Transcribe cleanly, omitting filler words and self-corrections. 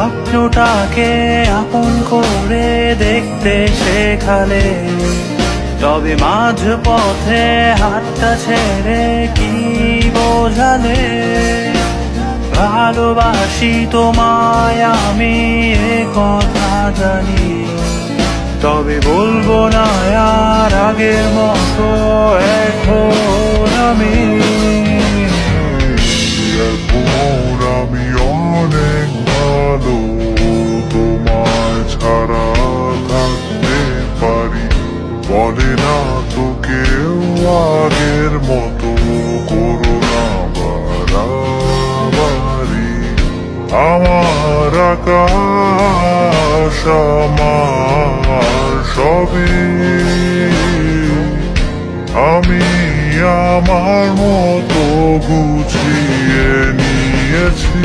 স্বপ্নটাকে আপন করে দেখতে শেখালে, তবে মাঝ পথে হাতটা ছেড়ে কি বোঝালে? ভালোবাসি তোমায় আমি, এ কথা জানি, তবে বলবো না আর আগের মতো এখন আমি। এখন আমি অনেক ভালো, তোমায় ছাড়া থাকতে পারি। বলে না তো কেউ আগের মতো করো না বাড়াবাড়ি। আমার আকাশ আমার সবই, আমি আমার মতো গুছিয়ে নিয়েছি।